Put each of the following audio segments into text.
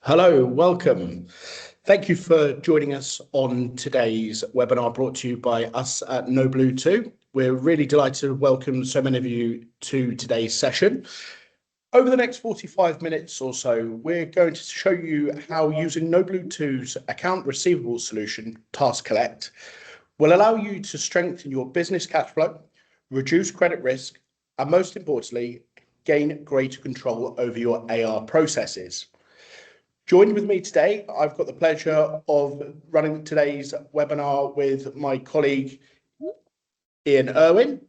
Hello, welcome. Thank you for joining us on today's webinar brought to you by us at NoBlue2. We're really delighted to welcome so many of you to today's session. Over the next 45 minutes or so, we're going to show you how using NoBlue2's account receivable solution, TaskCollect, will allow you to strengthen your business cash flow, reduce credit risk, and most importantly, gain greater control over your AR processes. Joined with me today, I've got the pleasure of running today's webinar with my colleague, Ian Irwin,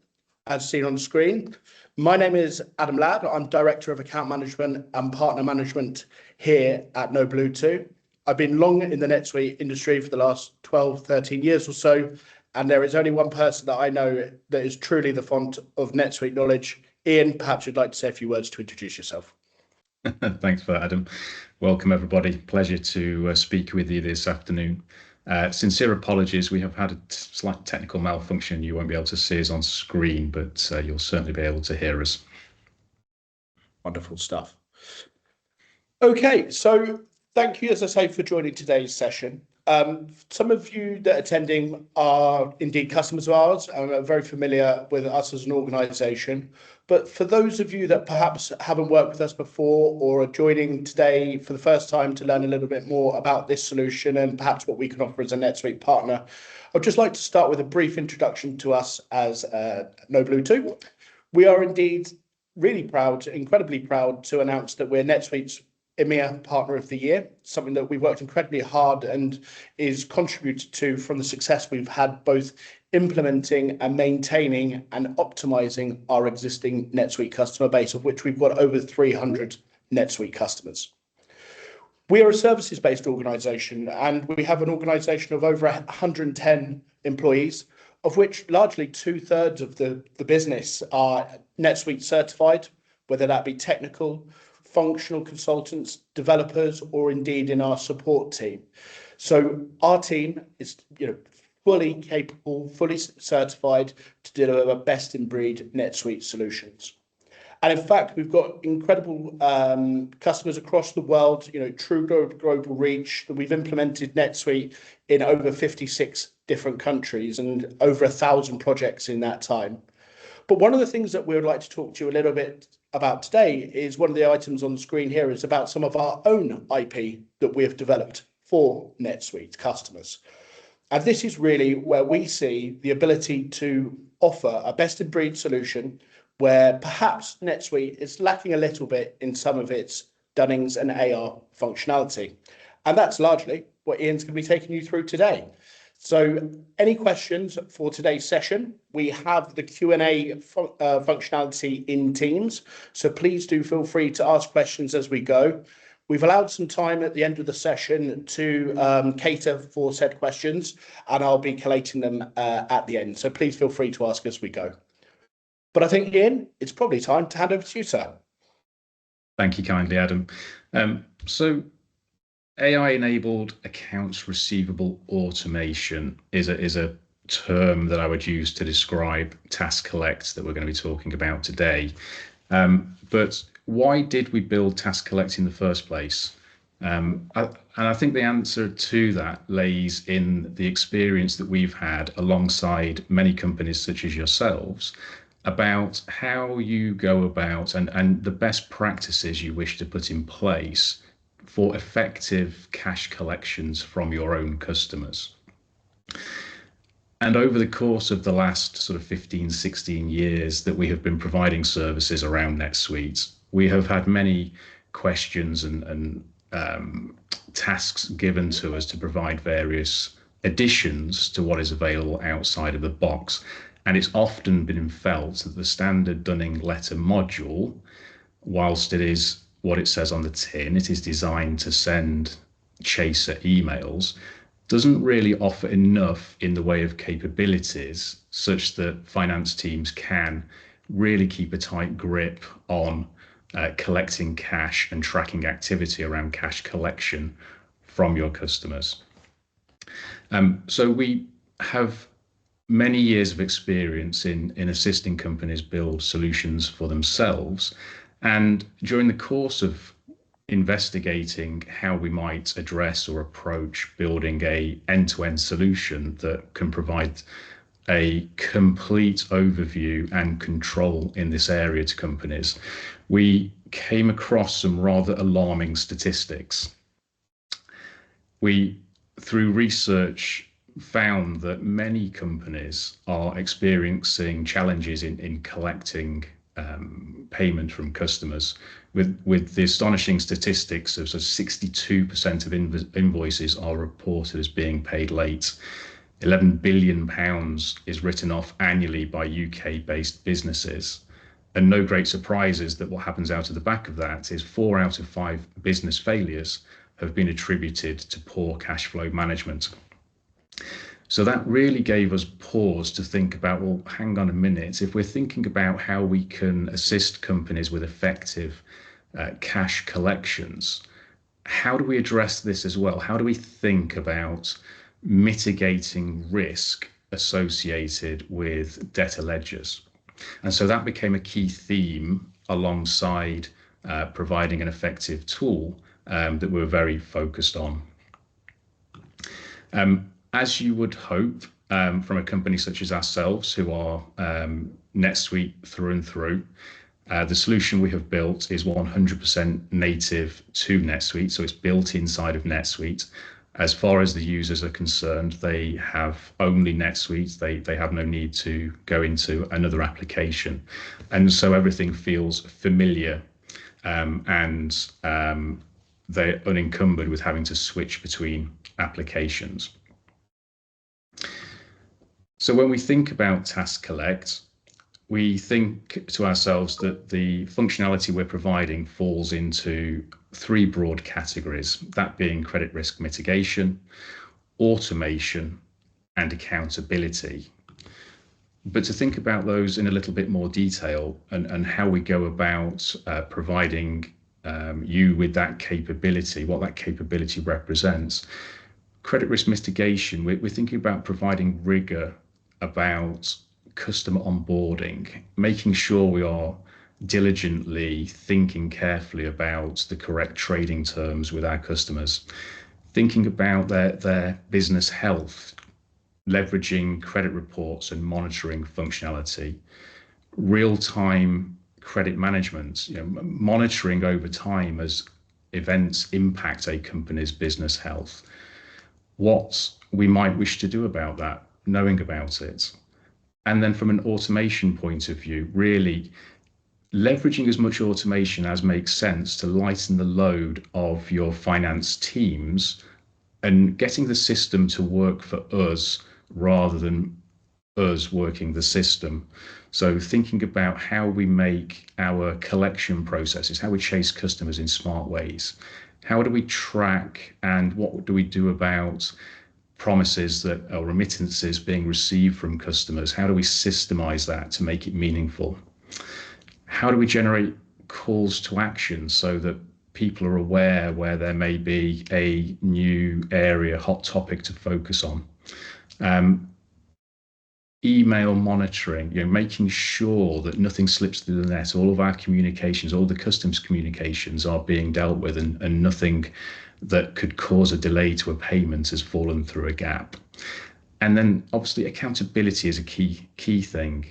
as seen on the screen. My name is Adam Ladd. I'm Director of Account Management and Partner Management here at NoBlue2. I've been long in the NetSuite industry for the last 12, 13 years or so, and there is only one person that I know that is truly the font of NetSuite knowledge. Ian, perhaps you'd like to say a few words to introduce yourself. Thanks for that, Adam. Welcome, everybody. Pleasure to speak with you this afternoon. Sincere apologies. We have had a slight technical malfunction. You won't be able to see us on screen, but you'll certainly be able to hear us. Wonderful stuff. Okay, so thank you, as I say, for joining today's session. Some of you that are attending are indeed customers of ours and are very familiar with us as an organisation. But for those of you that perhaps haven't worked with us before or are joining today for the first time to learn a little bit more about this solution and perhaps what we can offer as a NetSuite partner, I'd just like to start with a brief introduction to us as NoBlue2. We are indeed really proud, incredibly proud to announce that we're NetSuite's EMEA Partner of the Year, something that we've worked incredibly hard and is contributed to from the success we've had both implementing and maintaining and optimizing our existing NetSuite customer base, of which we've got over 300 NetSuite customers. We are a services-based organisation, and we have an organisation of over 110 employees, of which largely 2/3 of the business are NetSuite certified, whether that be technical, functional consultants, developers, or indeed in our support team. So our team is, fully capable, fully certified to deliver best-in-breed NetSuite solutions. And in fact, we've got incredible customers across the world, true global reach, that we've implemented NetSuite in over 56 different countries and over 1,000 projects in that time. But one of the things that we would like to talk to you a little bit about today is one of the items on the screen here is about some of our own IP that we have developed for NetSuite customers. And this is really where we see the ability to offer a best-in-breed solution where perhaps NetSuite is lacking a little bit in some of its Dunnings and AR functionality. And that's largely what Ian's going to be taking you through today. So any questions for today's session? We have the Q&A functionality in Teams, so please do feel free to ask questions as we go. We've allowed some time at the end of the session to cater for said questions, and I'll be collating them at the end. So please feel free to ask as we go. But I think, Ian, it's probably time to hand over to you, sir. Thank you kindly, Adam. So AI-enabled accounts receivable automation is a term that I would use to describe TaskCollect that we're going to be talking about today. But why did we build TaskCollect in the first place? And I think the answer to that lays in the experience that we've had alongside many companies such as yourselves about how you go about and the best practices you wish to put in place for effective cash collections from your own customers. And over the course of the last sort of 15, 16 years that we have been providing services around NetSuite, we have had many questions and tasks given to us to provide various additions to what is available outside of the box. And it's often been felt that the standard Dunning letter module, whilst it is what it says on the tin, it is designed to send chaser emails, doesn't really offer enough in the way of capabilities such that finance teams can really keep a tight grip on collecting cash and tracking activity around cash collection from your customers. So we have many years of experience in assisting companies build solutions for themselves. And during the course of investigating how we might address or approach building a end-to-end solution that can provide a complete overview and control in this area to companies, we came across some rather alarming statistics. We, through research, found that many companies are experiencing challenges in collecting payment from customers, with the astonishing statistics of 62% of invoices are reported as being paid late. £11 billion is written off annually by UK-based businesses. And no great surprise is that what happens out of the back of that is 4 out of 5 business failures have been attributed to poor cash flow management. So that really gave us pause to think about, well, hang on a minute, if we're thinking about how we can assist companies with effective cash collections, how do we address this as well? How do we think about mitigating risk associated with debtor ledgers? And so that became a key theme alongside providing an effective tool that we're very focused on. As you would hope from a company such as ourselves, who are NetSuite through and through, the solution we have built is 100% native to NetSuite, so it's built inside of NetSuite. As far as the users are concerned, they have only NetSuite. They have no need to go into another application. And so everything feels familiar, and they're unencumbered with having to switch between applications. So when we think about TaskCollect, we think to ourselves that the functionality we're providing falls into 3 broad categories, that being credit risk mitigation, automation, and accountability. But to think about those in a little bit more detail and how we go about providing you with that capability, what that capability represents. Credit risk mitigation, we're thinking about providing rigor about customer onboarding, making sure we are diligently thinking carefully about the correct trading terms with our customers, thinking about their business health, leveraging credit reports and monitoring functionality, real-time credit management, monitoring over time as events impact a company's business health, what we might wish to do about that, knowing about it. And then from an automation point of view, really leveraging as much automation as makes sense to lighten the load of your finance teams and getting the system to work for us rather than us working the system. So thinking about how we make our collection processes, how we chase customers in smart ways. How do we track and what do we do about promises that or remittances being received from customers? How do we systemize that to make it meaningful? How do we generate calls to action so that people are aware where there may be a new area, hot topic to focus on? Email monitoring, making sure that nothing slips through the net. All of our communications, all the customs communications are being dealt with, and nothing that could cause a delay to a payment has fallen through a gap. And then obviously accountability is a key thing.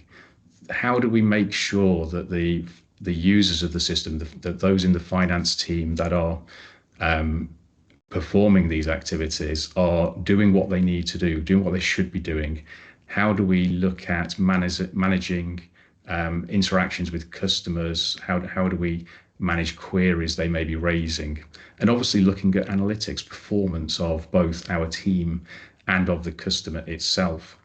How do we make sure that the users of the system, that those in the finance team that are performing these activities are doing what they need to do, doing what they should be doing? How do we look at managing interactions with customers? How do we manage queries they may be raising? And obviously looking at analytics, performance of both our team and of the customer itself.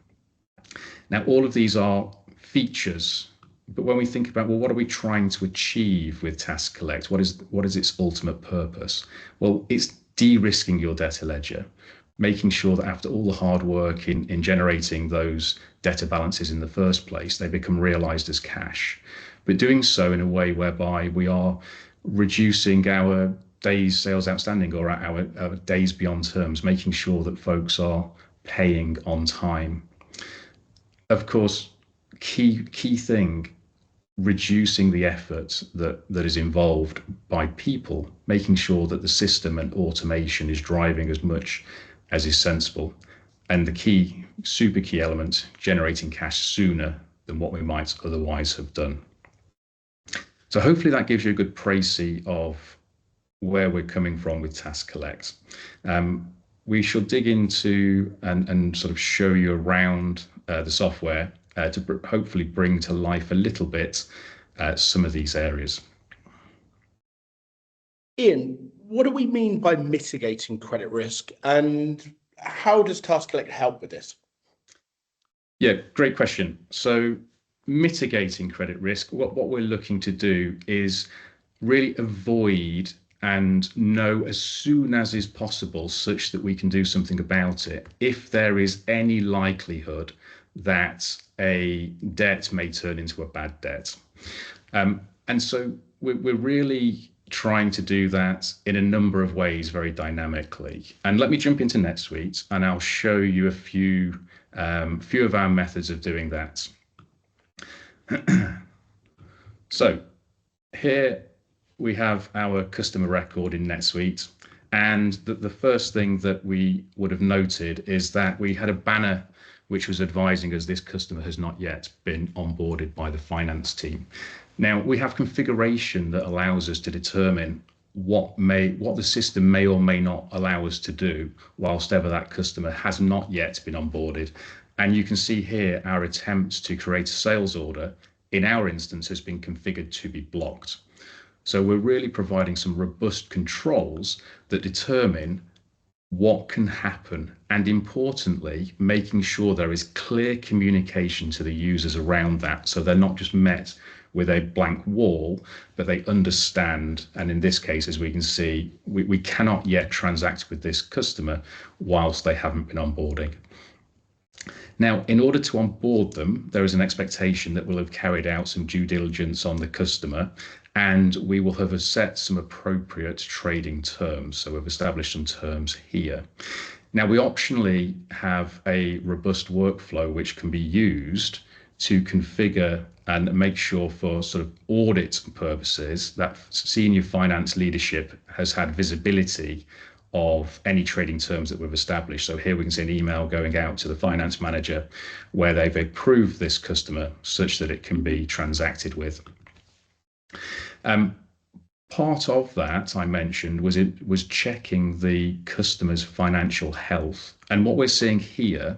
Now, all of these are features, but when we think about, well, what are we trying to achieve with TaskCollect? What is its ultimate purpose? Well, it's de-risking your debtor ledger, making sure that after all the hard work in generating those debtor balances in the first place, they become realized as cash. But doing so in a way whereby we are reducing our days sales outstanding or our days beyond terms, making sure that folks are paying on time. Of course, key thing, reducing the effort that is involved by people, making sure that the system and automation is driving as much as is sensible. And the key, super key element, generating cash sooner than what we might otherwise have done. So hopefully that gives you a good précis of where we're coming from with TaskCollect. We shall dig into and sort of show you around the software to hopefully bring to life a little bit some of these areas. Ian, what do we mean by mitigating credit risk, and how does TaskCollect help with this? Yeah, great question. So mitigating credit risk, what we're looking to do is really avoid and know as soon as is possible, such that we can do something about it, if there is any likelihood that a debt may turn into a bad debt. And so we're really trying to do that in a number of ways very dynamically. And let me jump into NetSuite and I'll show you a few of our methods of doing that. So here we have our customer record in NetSuite, and the first thing that we would have noted is that we had a banner which was advising us this customer has not yet been onboarded by the finance team. Now we have configuration that allows us to determine what the system may or may not allow us to do whilst ever that customer has not yet been onboarded. And you can see here our attempt to create a sales order in our instance has been configured to be blocked. So we're really providing some robust controls that determine what can happen, and importantly, making sure there is clear communication to the users around that, so they're not just met with a blank wall, but they understand. And in this case, as we can see, we cannot yet transact with this customer whilst they haven't been onboarding. Now, in order to onboard them, there is an expectation that we'll have carried out some due diligence on the customer, and we will have set some appropriate trading terms. So we've established some terms here. Now, we optionally have a robust workflow which can be used to configure and make sure, for sort of audit purposes, that senior finance leadership has had visibility of any trading terms that we've established. So here we can see an email going out to the finance manager where they've approved this customer such that it can be transacted with. Part of that I mentioned was checking the customer's financial health. And what we're seeing here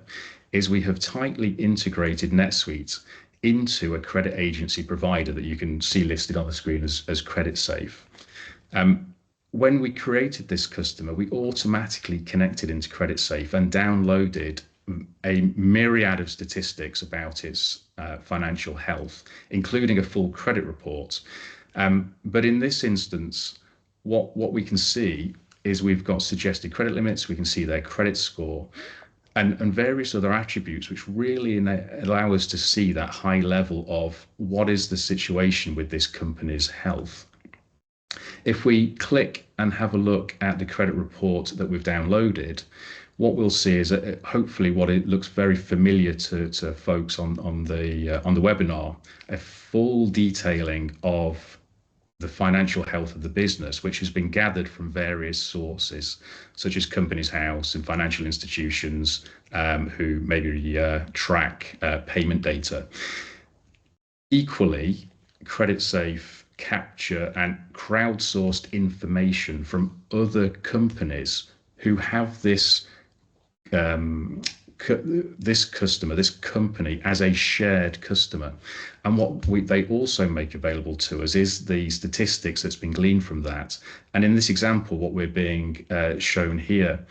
is we have tightly integrated NetSuite into a credit agency provider that you can see listed on the screen as CreditSafe. When we created this customer, we automatically connected into CreditSafe and downloaded a myriad of statistics about its financial health, including a full credit report. But in this instance, what we can see is we've got suggested credit limits, we can see their credit score, and various other attributes which really allow us to see that high level of what is the situation with this company's health. If we click and have a look at the credit report that we've downloaded, what we'll see is hopefully what it looks very familiar to folks on the webinar, a full detailing of the financial health of the business, which has been gathered from various sources, such as Companies House and financial institutions who maybe track payment data. Equally, CreditSafe capture and crowdsourced information from other companies who have this company as a shared customer. And what they also make available to us is the statistics that's been gleaned from that. And in this example, what we're being shown here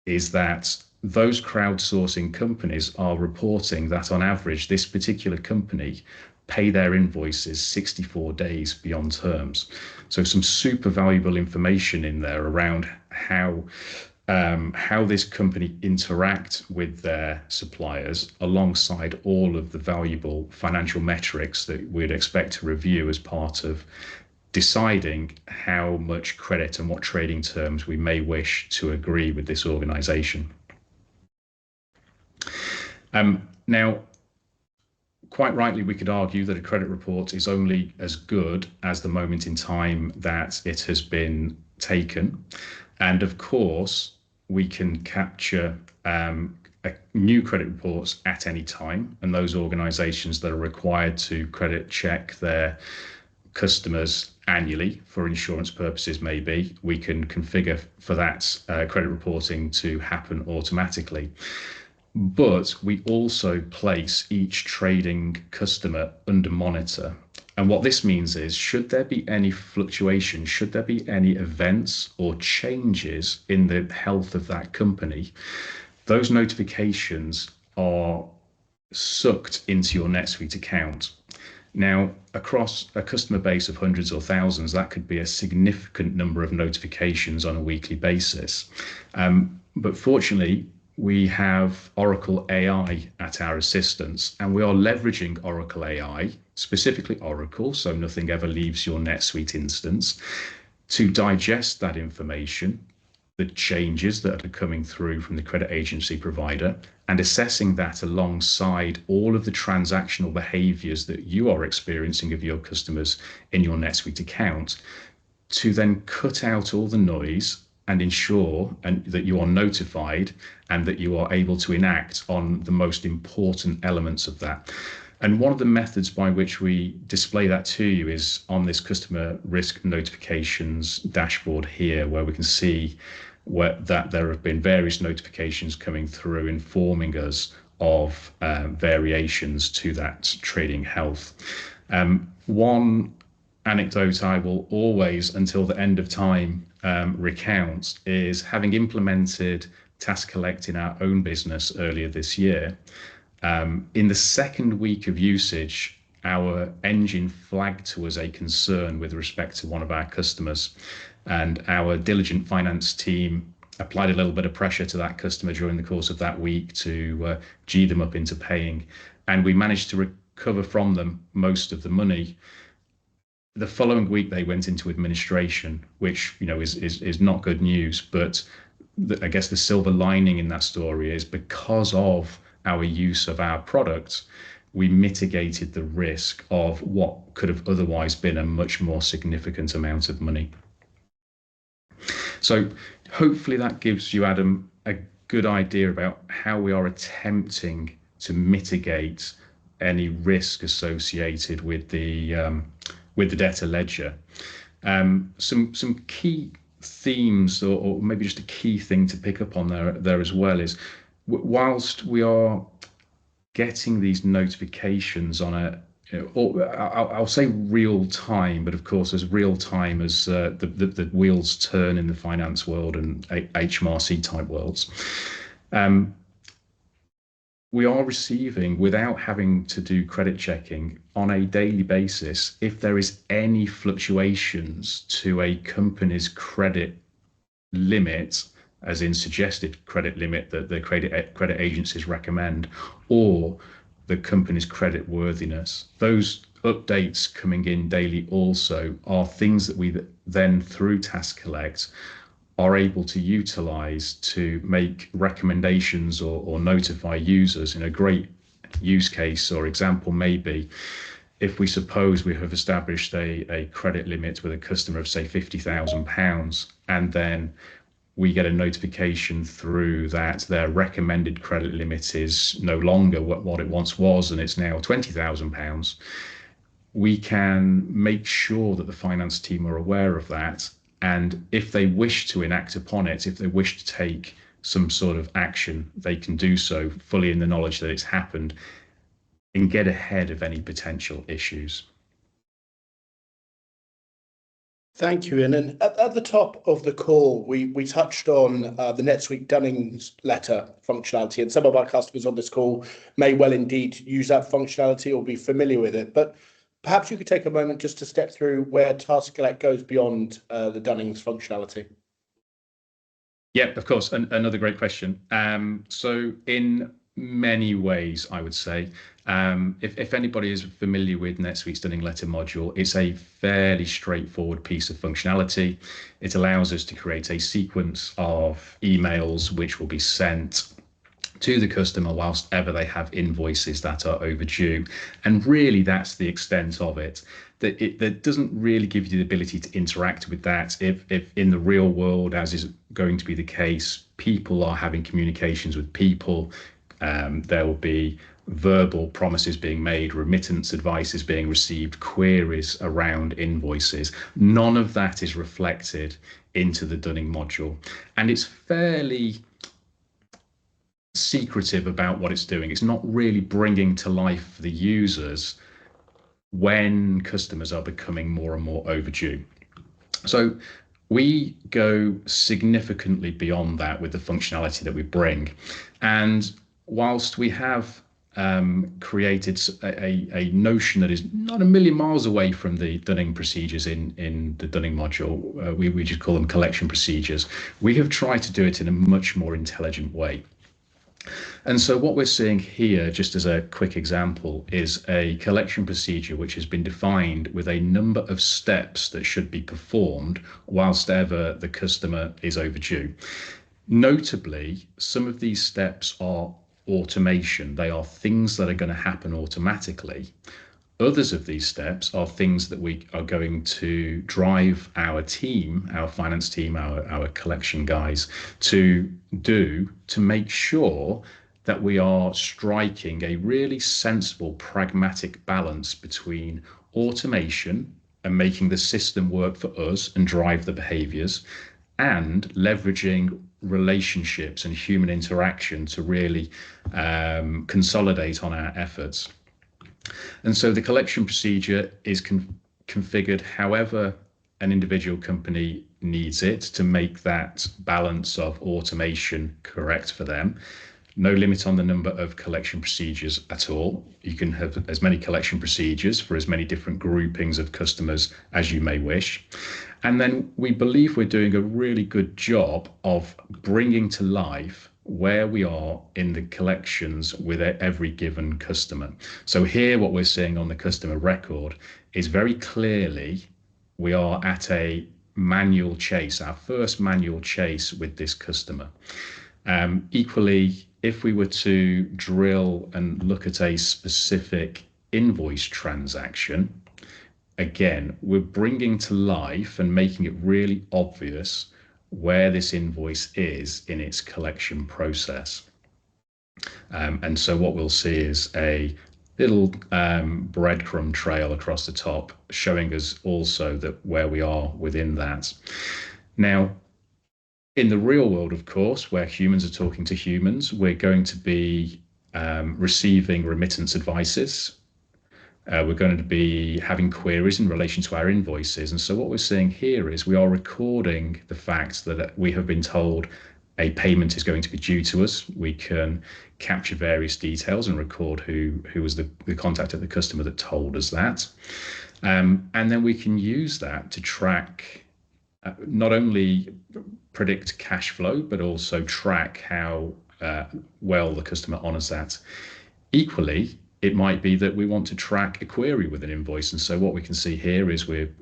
is that those crowdsourcing companies are reporting that on average, this particular company pay their invoices 64 days beyond terms. So some super valuable information in there around how this company interact with their suppliers, alongside all of the valuable financial metrics that we'd expect to review as part of deciding how much credit and what trading terms we may wish to agree with this organization. Now, quite rightly, we could argue that a credit report is only as good as the moment in time that it has been taken. And of course, we can capture new credit reports at any time. And those organizations that are required to credit check their customers annually for insurance purposes, maybe we can configure for that credit reporting to happen automatically. But we also place each trading customer under monitor. And what this means is, should there be any fluctuation, should there be any events or changes in the health of that company, those notifications are sucked into your NetSuite account. Now, across a customer base of hundreds or thousands, that could be a significant number of notifications on a weekly basis. But fortunately, we have Oracle AI at our assistance, and we are leveraging Oracle AI, specifically Oracle, so nothing ever leaves your NetSuite instance, to digest that information, the changes that are coming through from the credit agency provider, and assessing that alongside all of the transactional behaviors that you are experiencing of your customers in your NetSuite account, to then cut out all the noise and ensure that you are notified and that you are able to enact on the most important elements of that. And one of the methods by which we display that to you is on this customer risk notifications dashboard here, where we can see that there have been various notifications coming through informing us of variations to that trading health. One anecdote I will always, until the end of time, recount is having implemented TaskCollect in our own business earlier this year. In the second week of usage, our engine flagged to us a concern with respect to one of our customers, and our diligent finance team applied a little bit of pressure to that customer during the course of that week to G them up into paying, and we managed to recover from them most of the money. The following week, they went into administration, which is not good news. But I guess the silver lining in that story is, because of our use of our products, we mitigated the risk of what could have otherwise been a much more significant amount of money. So hopefully that gives you, Adam, a good idea about how we are attempting to mitigate any risk associated with the debtor ledger. Some key themes, or maybe just a key thing to pick up on there as well, is whilst we are getting these notifications on I'll say real time, but of course as real time as the wheels turn in the finance world and HMRC type worlds, we are receiving, without having to do credit checking on a daily basis, if there is any fluctuations to a company's credit limit, as in suggested credit limit that the credit agencies recommend, or the company's credit worthiness. Those updates coming in daily also are things that we then, through TaskCollect, are able to utilize to make recommendations or notify users. In a great use case or example maybe, if we suppose we have established a credit limit with a customer of, say, £50,000, and then we get a notification through that their recommended credit limit is no longer what it once was, and it's now £20,000, we can make sure that the finance team are aware of that. And if they wish to enact upon it, if they wish to take some sort of action, they can do so fully in the knowledge that it's happened and get ahead of any potential issues. Thank you. And then at the top of the call, we touched on the NetSuite Dunning's letter functionality, and some of our customers on this call may well indeed use that functionality or be familiar with it. But perhaps you could take a moment just to step through where TaskCollect goes beyond the Dunning's functionality. Yeah, of course. Another great question. So in many ways, I would say, if anybody is familiar with NetSuite's Dunning letter module, it's a fairly straightforward piece of functionality. It allows us to create a sequence of emails which will be sent to the customer whilst ever they have invoices that are overdue. And really that's the extent of it. That doesn't really give you the ability to interact with that. If in the real world, as is going to be the case, people are having communications with people, there will be verbal promises being made, remittance advices being received, queries around invoices. None of that is reflected into the dunning module, and it's fairly secretive about what it's doing. It's not really bringing to life the users when customers are becoming more and more overdue. So we go significantly beyond that with the functionality that we bring. And whilst we have created a notion that is not a million miles away from the dunning procedures in the dunning module, we just call them collection procedures, we have tried to do it in a much more intelligent way. And so what we're seeing here, just as a quick example, is a collection procedure which has been defined with a number of steps that should be performed whilst ever the customer is overdue. Notably, some of these steps are automation. They are things that are going to happen automatically. Others of these steps are things that we are going to drive our team, our finance team, our collection guys to do to make sure that we are striking a really sensible, pragmatic balance between automation and making the system work for us and drive the behaviors, and leveraging relationships and human interaction to really consolidate on our efforts. And so the collection procedure is configured however an individual company needs it to make that balance of automation correct for them. No limit on the number of collection procedures at all. You can have as many collection procedures for as many different groupings of customers as you may wish. And then we believe we're doing a really good job of bringing to life where we are in the collections with every given customer. So here what we're seeing on the customer record is very clearly we are at a manual chase, our first manual chase with this customer. Equally, if we were to drill and look at a specific invoice transaction, again, we're bringing to life and making it really obvious where this invoice is in its collection process. And so what we'll see is a little breadcrumb trail across the top showing us also that where we are within that. Now, in the real world, of course, where humans are talking to humans, we're going to be receiving remittance advices. We're going to be having queries in relation to our invoices. And so what we're seeing here is we are recording the fact that we have been told a payment is going to be due to us. We can capture various details and record who was the contact at the customer that told us that. And then we can use that to track, not only predict cash flow, but also track how well the customer honors that. Equally, it might be that we want to track a query with an invoice. And so what we can see here is we're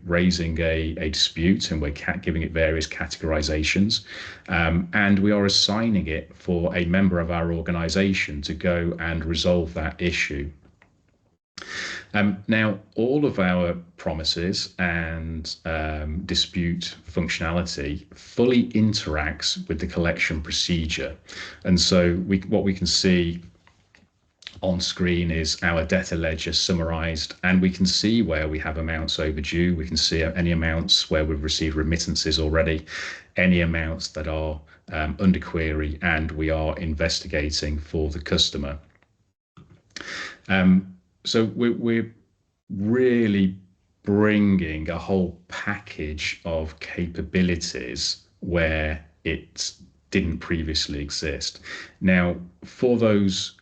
raising a dispute and we're giving it various categorizations. And we are assigning it for a member of our organization to go and resolve that issue. Now, all of our promises and dispute functionality fully interacts with the collection procedure. And so what we can see on screen is our debtor ledger summarized, and we can see where we have amounts overdue. We can see any amounts where we've received remittances already, any amounts that are under query, and we are investigating for the customer. So we're really bringing a whole package of capabilities where it didn't previously exist. Now, for those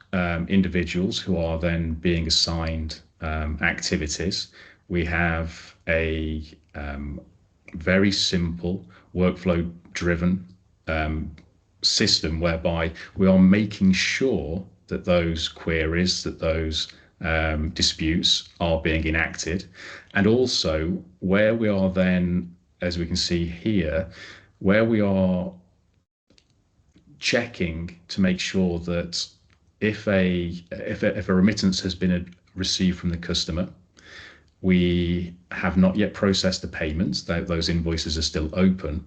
individuals who are then being assigned activities, we have a very simple workflow driven system whereby we are making sure that those queries, that those disputes are being enacted, and also where we are then, as we can see here, where we are checking to make sure that if a remittance has been received from the customer, we have not yet processed the payments, those invoices are still open.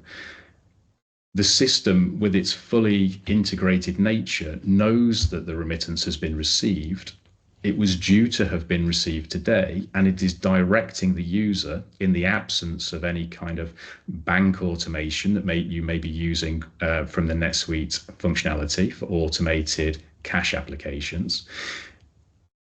The system, with its fully integrated nature, knows that the remittance has been received. It was due to have been received today, and it is directing the user, in the absence of any kind of bank automation that you may be using from the NetSuite functionality for automated cash applications,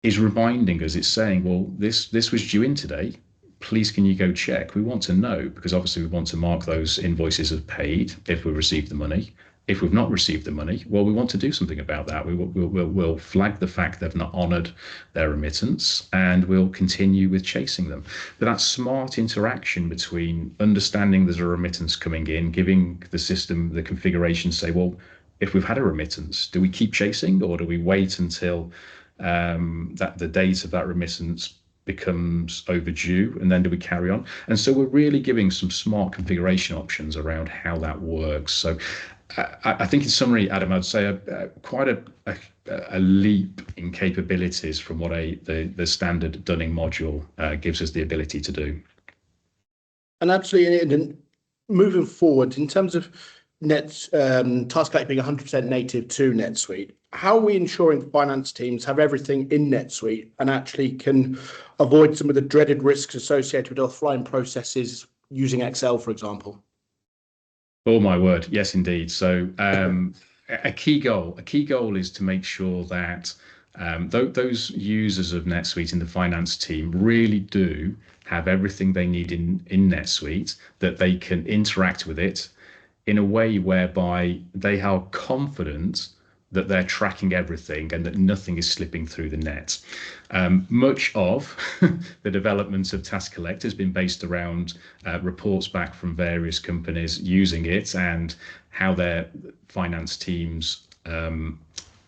is reminding us, it's saying, well, this was due in today. Please, can you go check? We want to know, because obviously we want to mark those invoices as paid if we received the money. If we've not received the money, well, we want to do something about that. We'll flag the fact they've not honoured their remittance, and we'll continue with chasing them. But that smart interaction between understanding there's a remittance coming in, giving the system the configuration, say, well, if we've had a remittance, do we keep chasing, or do we wait until that the date of that remittance becomes overdue, and then do we carry on? And so we're really giving some smart configuration options around how that works. So I think in summary, Adam, I'd say quite a leap in capabilities from what the standard Dunning module gives us the ability to do. And absolutely, and moving forward, in terms of TaskCollect being 100% native to NetSuite, how are we ensuring finance teams have everything in NetSuite and actually can avoid some of the dreaded risks associated with offline processes using Excel, for example? Oh my word, yes, indeed. So a key goal is to make sure that those users of NetSuite in the finance team really do have everything they need in NetSuite, that they can interact with it in a way whereby they are confident that they're tracking everything and that nothing is slipping through the net. Much of the development of TaskCollect has been based around reports back from various companies using it and how their finance teams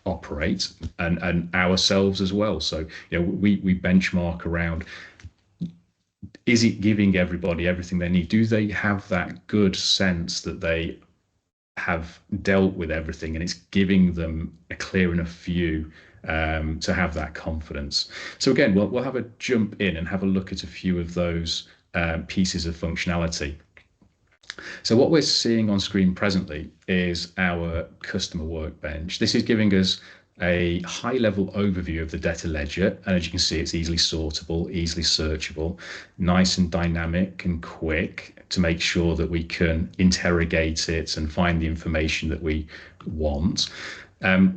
operate, and ourselves as well. So, we benchmark around, is it giving everybody everything they need? Do they have that good sense that they have dealt with everything and it's giving them a clear enough view to have that confidence? So again, we'll have a jump in and have a look at a few of those pieces of functionality. So what we're seeing on screen presently is our customer workbench. This is giving us a high-level overview of the debtor ledger, and as you can see, it's easily sortable, easily searchable, nice and dynamic and quick to make sure that we can interrogate it and find the information that we want.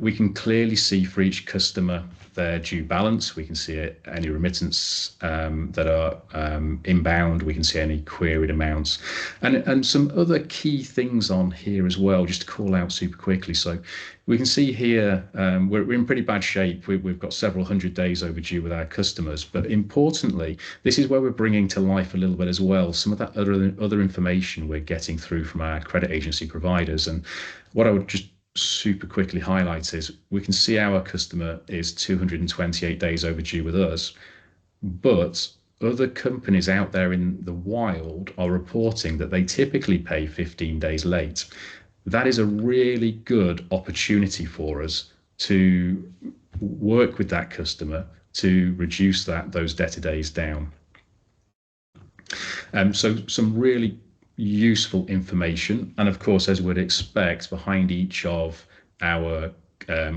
We can clearly see for each customer their due balance. We can see any remittance that are inbound. We can see any queried amounts, and some other key things on here as well, just to call out super quickly. So we can see here we're in pretty bad shape. We've got several hundred days overdue with our customers, but importantly, this is where we're bringing to life a little bit as well some of that other information we're getting through from our credit agency providers. And what I would just super quickly highlight is we can see our customer is 228 days overdue with us, but other companies out there in the wild are reporting that they typically pay 15 days late. That is a really good opportunity for us to work with that customer to reduce those debtor days down. So some really useful information, and of course, as we'd expect, behind each of our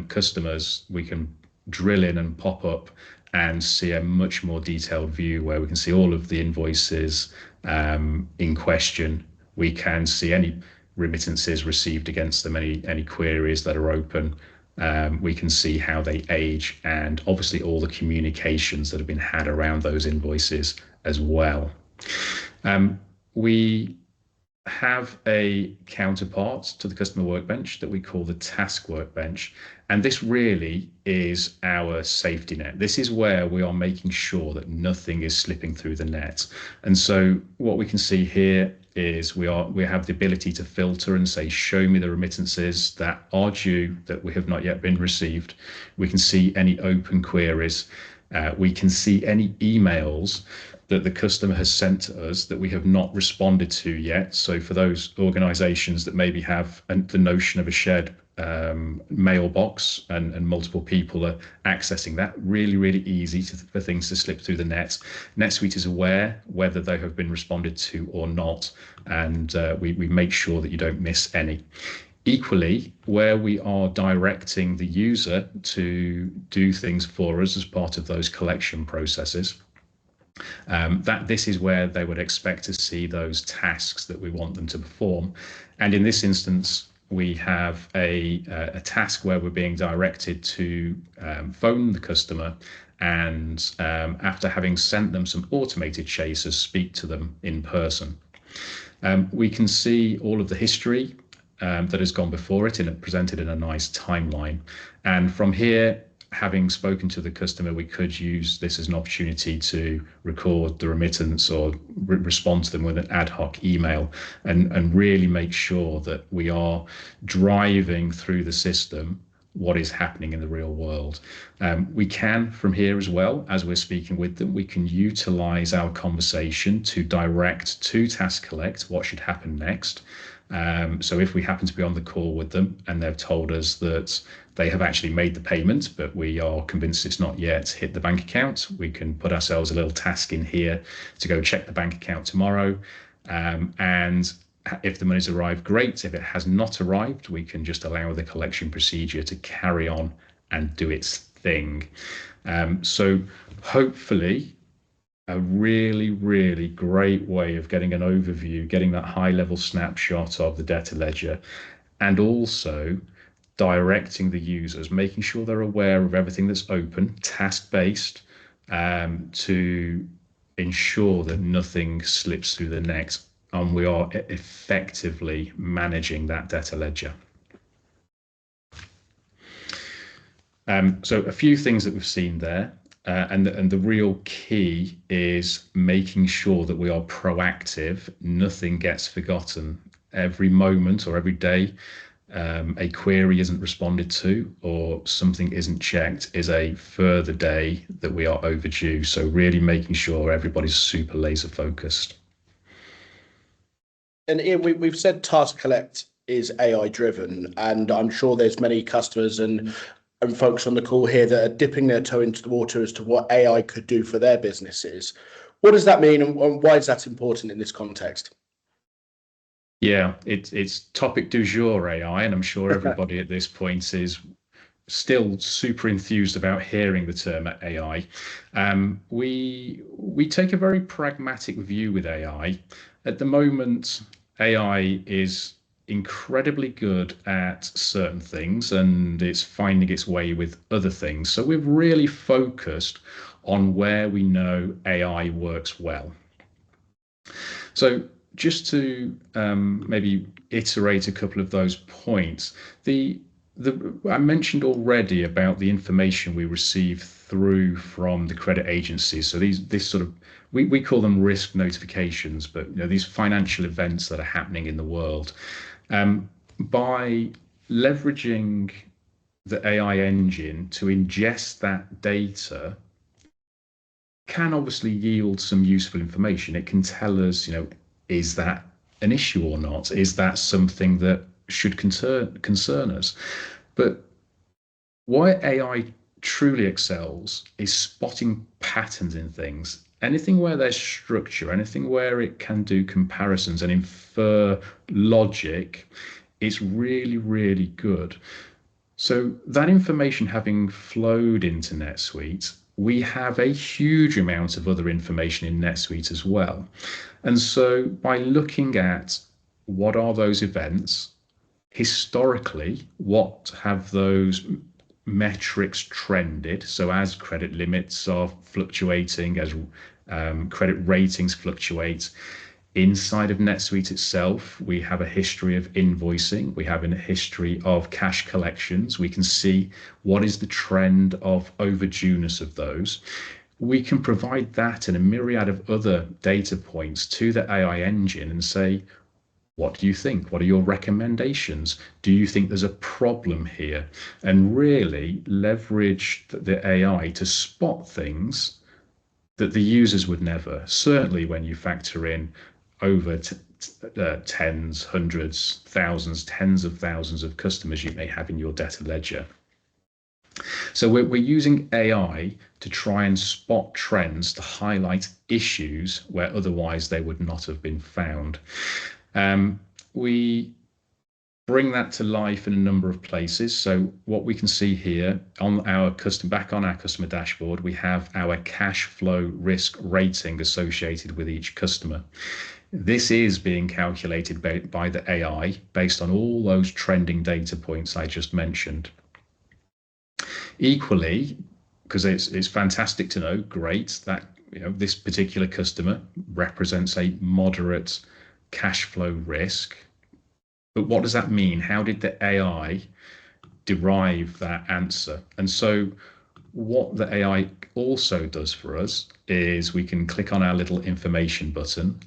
customers we can drill in and pop up and see a much more detailed view where we can see all of the invoices in question. We can see any remittances received against them, any queries that are open. We can see how they age, and obviously all the communications that have been had around those invoices as well. We have a counterpart to the customer workbench that we call the task workbench, and this really is our safety net. This is where we are making sure that nothing is slipping through the net. And so what we can see here is we have the ability to filter and say, show me the remittances that are due that we have not yet been received. We can see any open queries. We can see any emails that the customer has sent to us that we have not responded to yet. So for those organizations that maybe have the notion of a shared mailbox and multiple people are accessing that. Really easy for things to slip through the net. NetSuite is aware whether they have been responded to or not, and we make sure that you don't miss any. Equally, where we are directing the user to do things for us as part of those collection processes, that this is where they would expect to see those tasks that we want them to perform. And in this instance, we have a task where we're being directed to phone the customer and after having sent them some automated chasers, speak to them in person. We can see all of the history that has gone before it and presented in a nice timeline. And from here, having spoken to the customer, we could use this as an opportunity to record the remittance or respond to them with an ad hoc email and really make sure that we are driving through the system what is happening in the real world. We can, from here as well, as we're speaking with them, we can utilize our conversation to direct to TaskCollect what should happen next. So if we happen to be on the call with them and they've told us that they have actually made the payment, but we are convinced it's not yet hit the bank account, we can put ourselves a little task in here to go check the bank account tomorrow. And if the money's arrived, great. If it has not arrived, we can just allow the collection procedure to carry on and do its thing. So hopefully, a really great way of getting an overview, getting that high level snapshot of the debtor ledger, and also directing the users, making sure they're aware of everything that's open, task-based, to ensure that nothing slips through the net and we are effectively managing that debtor ledger. So a few things that we've seen there. And the real key is making sure that we are proactive. Nothing gets forgotten. Every moment or every day a query isn't responded to or something isn't checked is a further day that we are overdue. So really making sure everybody's super laser focused. And Ian, we've said TaskCollect is AI driven, and I'm sure there's many customers and folks on the call here that are dipping their toe into the water as to what AI could do for their businesses. What does that mean, and why is that important in this context? Yeah, it's topic du jour, AI, and I'm sure everybody at this point is still super enthused about hearing the term AI. We take a very pragmatic view with AI. At the moment, AI is incredibly good at certain things and it's finding its way with other things. So we've really focused on where we know AI works well. So just to maybe iterate a couple of those points, I mentioned already about the information we receive through from the credit agencies. So this sort of, we call them risk notifications, but these financial events that are happening in the world. By leveraging the AI engine to ingest that data can obviously yield some useful information. It can tell us, is that an issue or not? Is that something that should concern us? But why AI truly excels is spotting patterns in things. Anything where there's structure, anything where it can do comparisons and infer logic, it's really good. So that information having flowed into NetSuite, we have a huge amount of other information in NetSuite as well. And so by looking at what are those events, historically, what have those metrics trended? So as credit limits are fluctuating, as credit ratings fluctuate, inside of NetSuite itself, we have a history of invoicing. We have a history of cash collections. We can see what is the trend of overdueness of those. We can provide that and a myriad of other data points to the AI engine and say, what do you think? What are your recommendations? Do you think there's a problem here? And really leverage the AI to spot things that the users would never, certainly when you factor in over tens, hundreds, thousands, tens of thousands of customers you may have in your debtor ledger. So we're using AI to try and spot trends to highlight issues where otherwise they would not have been found. We bring that to life in a number of places. So what we can see here on our customer dashboard, we have our cash flow risk rating associated with each customer. This is being calculated by the AI based on all those trending data points I just mentioned. Equally, because it's fantastic to know, great, that this particular customer represents a moderate cash flow risk. But what does that mean? How did the AI derive that answer? And so what the AI also does for us is we can click on our little information button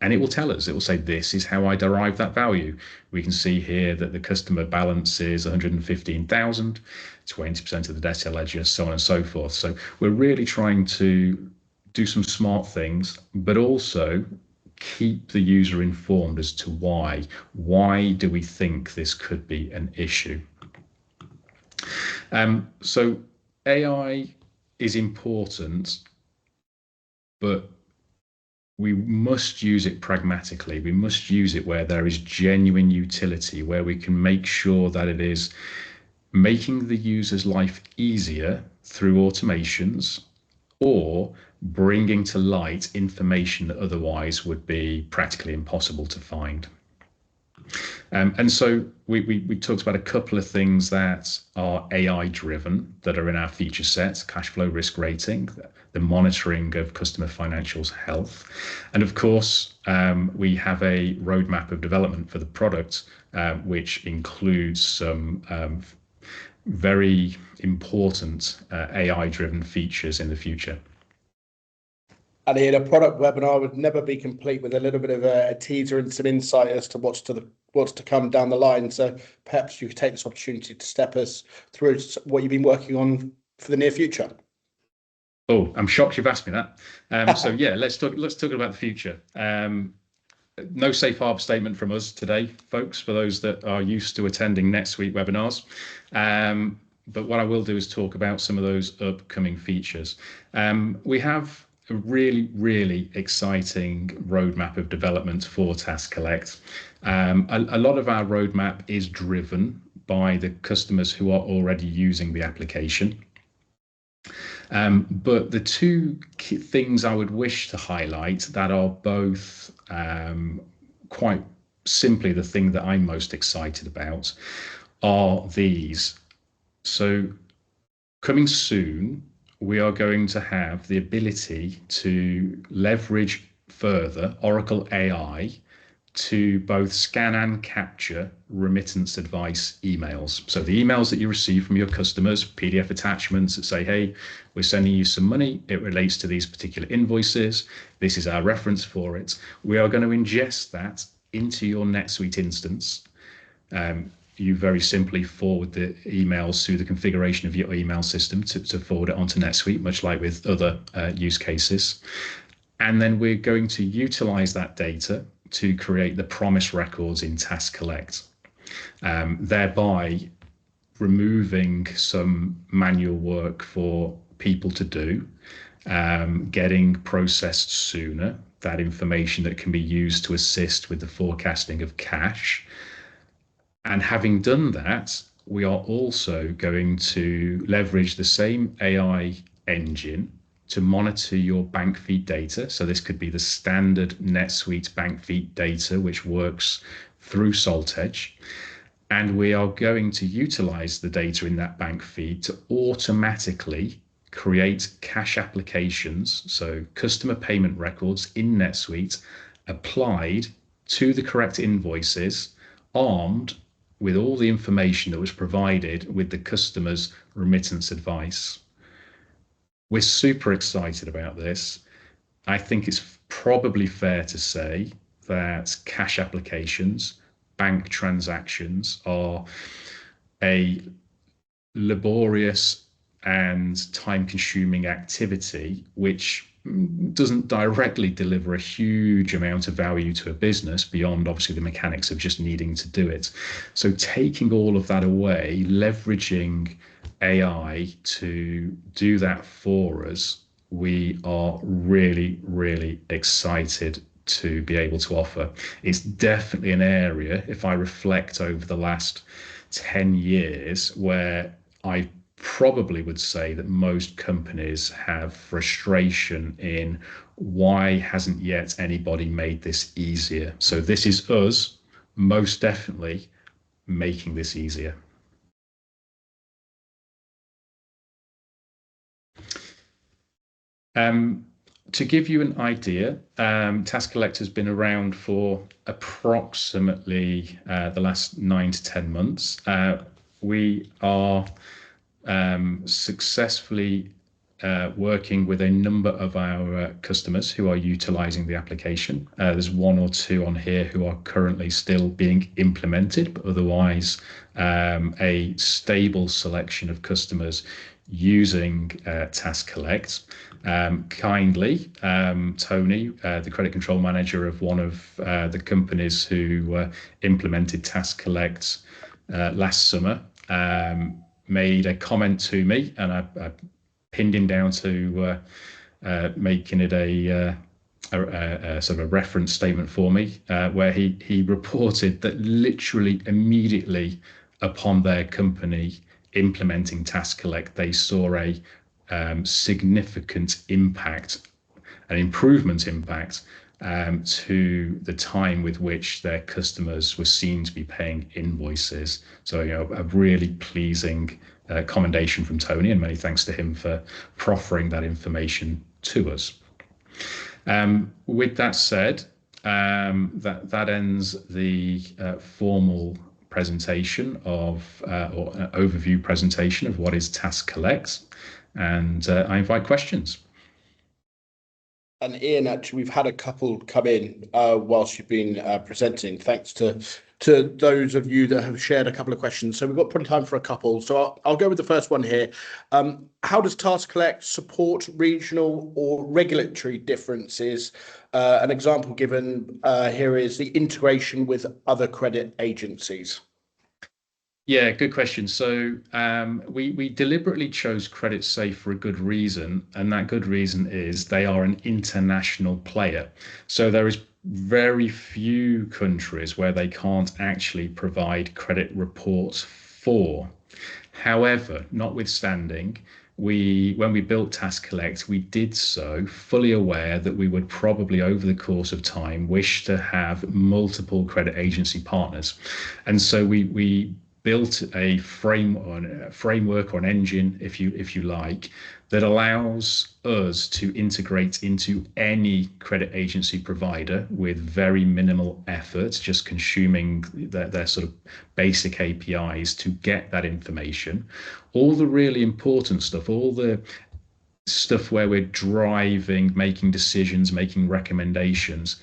and it will tell us, it will say, this is how I derive that value. We can see here that the customer balance is 115,000, 20% of the debtor ledger, so on and so forth. So we're really trying to do some smart things, but also keep the user informed as to why. Why do we think this could be an issue? So AI is important, but we must use it pragmatically. We must use it where there is genuine utility, where we can make sure that it is making the user's life easier through automations, or bringing to light information that otherwise would be practically impossible to find. And so we talked about a couple of things that are AI driven that are in our feature set: cash flow risk rating, the monitoring of customer financials health. And of course, we have a roadmap of development for the product, which includes some very important AI driven features in the future. And Ian, a product webinar would never be complete with a little bit of a teaser and some insight as to what's to come down the line. So perhaps you could take this opportunity to step us through what you've been working on for the near future. Oh, I'm shocked you've asked me that. So yeah, let's talk about the future. No safe harbor statement from us today, folks, for those that are used to attending NetSuite webinars. But what I will do is talk about some of those upcoming features. We have a really exciting roadmap of development for TaskCollect. A lot of our roadmap is driven by the customers who are already using the application. But the two key things I would wish to highlight that are both quite simply the thing that I'm most excited about are these. So coming soon, we are going to have the ability to leverage further Oracle AI to both scan and capture remittance advice emails. So the emails that you receive from your customers, PDF attachments that say, hey, we're sending you some money, it relates to these particular invoices, this is our reference for it. We are going to ingest that into your NetSuite instance. You very simply forward the emails through the configuration of your email system to forward it onto NetSuite, much like with other use cases. And then we're going to utilize that data to create the promise records in TaskCollect, thereby removing some manual work for people to do, getting processed sooner, that information that can be used to assist with the forecasting of cash. And having done that, we are also going to leverage the same AI engine to monitor your bank feed data. So this could be the standard NetSuite bank feed data, which works through SaltEdge. And we are going to utilize the data in that bank feed to automatically create cash applications, so customer payment records in NetSuite applied to the correct invoices, armed with all the information that was provided with the customer's remittance advice. We're super excited about this. I think it's probably fair to say that cash applications, bank transactions are a laborious and time-consuming activity, which doesn't directly deliver a huge amount of value to a business beyond obviously the mechanics of just needing to do it. So taking all of that away, leveraging AI to do that for us, we are really, really excited to be able to offer. It's definitely an area, if I reflect over the last 10 years, where I probably would say that most companies have frustration in why hasn't yet anybody made this easier. So this is us most definitely making this easier. To give you an idea, TaskCollect has been around for approximately the last 9 to 10 months. We are successfully working with a number of our customers who are utilizing the application. There's one or two on here who are currently still being implemented, but otherwise a stable selection of customers using TaskCollect. Kindly, Tony, the credit control manager of one of the companies who implemented TaskCollect last summer, made a comment to me, and I pinned him down to making it a sort of a reference statement for me, where he reported that literally immediately upon their company implementing TaskCollect, they saw a significant impact, an improvement impact to the time with which their customers were seen to be paying invoices. So, a really pleasing commendation from Tony, and many thanks to him for proffering that information to us. With that said, that ends the formal presentation of, or an overview presentation of what is TaskCollect, and I invite questions. And Ian, actually, we've had a couple come in whilst you've been presenting. Thanks to those of you that have shared a couple of questions. So we've got plenty of time for a couple. So I'll go with the first one here. How does TaskCollect support regional or regulatory differences? An example given here is the integration with other credit agencies. Yeah, good question. So we deliberately chose Credit Safe for a good reason, and that good reason is they are an international player. So there is very few countries where they can't actually provide credit reports for. However, notwithstanding, when we built TaskCollect, we did so fully aware that we would probably, over the course of time, wish to have multiple credit agency partners. And so we built a framework or an engine, if you like, that allows us to integrate into any credit agency provider with very minimal effort, just consuming their sort of basic APIs to get that information. All the really important stuff, all the stuff where we're driving, making decisions, making recommendations,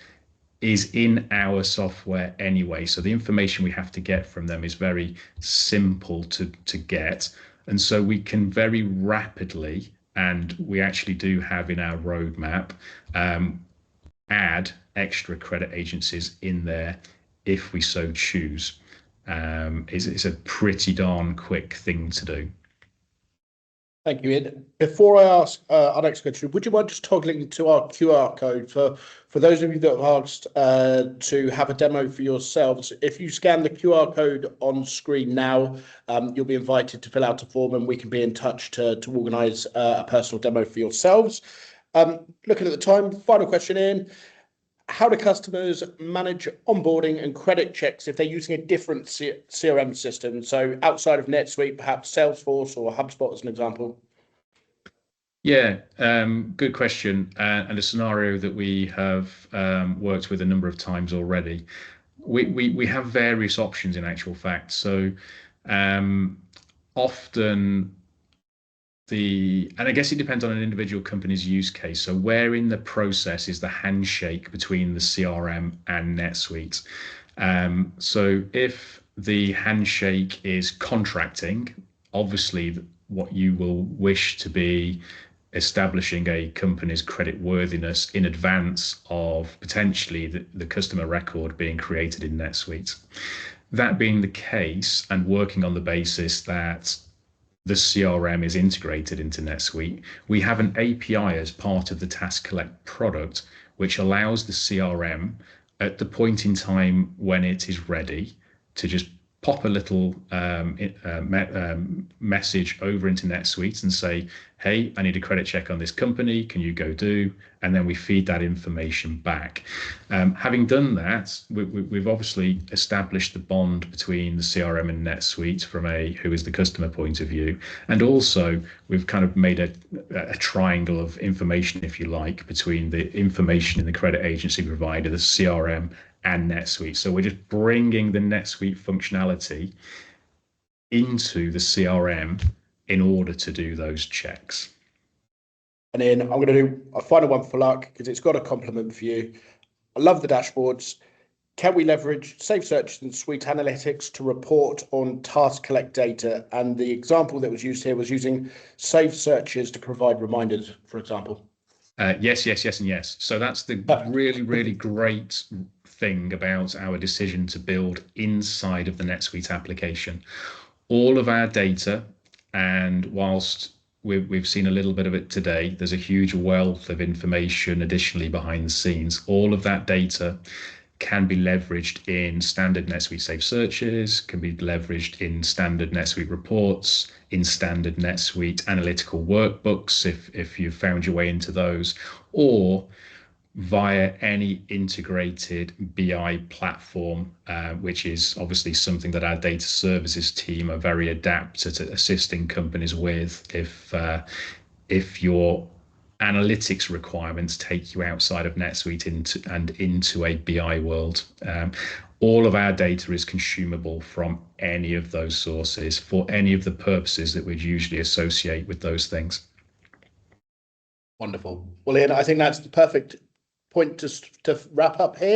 is in our software anyway. So the information we have to get from them is very simple to get. And so we can very rapidly, and we actually do have in our roadmap, add extra credit agencies in there if we so choose. It's a pretty darn quick thing to do. Thank you, Ian. Before I ask our next question, would you mind just toggling to our QR code for those of you that have asked to have a demo for yourselves? If you scan the QR code on screen now, you'll be invited to fill out a form, and we can be in touch to organise a personal demo for yourselves. Looking at the time, final question, Ian. How do customers manage onboarding and credit checks if they're using a different CRM system? So outside of NetSuite, perhaps Salesforce or HubSpot as an example. Yeah, good question, and a scenario that we have worked with a number of times already. We have various options in actual fact. So often and I guess it depends on an individual company's use case. So where in the process is the handshake between the CRM and NetSuite? So if the handshake is contracting, obviously what you will wish to be establishing a company's credit worthiness in advance of potentially the customer record being created in NetSuite. That being the case, and working on the basis that the CRM is integrated into NetSuite, we have an API as part of the TaskCollect product, which allows the CRM at the point in time when it is ready to just pop a little message over into NetSuite and say, hey, I need a credit check on this company. Can you go do? And then we feed that information back. Having done that, we've obviously established the bond between the CRM and NetSuite from who is the customer point of view. And also we've kind of made a triangle of information, if you like, between the information in the credit agency provider, the CRM, and NetSuite. So we're just bringing the NetSuite functionality into the CRM in order to do those checks. And then I'm going to do a final one for luck because it's got a compliment for you. I love the dashboards. Can we leverage Safe Search and Suite Analytics to report on TaskCollect data? And the example that was used here was using Safe Searches to provide reminders, for example. Yes, and yes. So that's the really, really great thing about our decision to build inside of the NetSuite application. All of our data, and whilst we've seen a little bit of it today, there's a huge wealth of information additionally behind the scenes. All of that data can be leveraged in standard NetSuite Safe Searches, can be leveraged in standard NetSuite reports, in standard NetSuite analytical workbooks, if you've found your way into those, or via any integrated BI platform, which is obviously something that our data services team are very adept at assisting companies with if your analytics requirements take you outside of NetSuite into a BI world. All of our data is consumable from any of those sources for any of the purposes that we'd usually associate with those things. Wonderful. Well, Ian, I think that's the perfect point to wrap up here.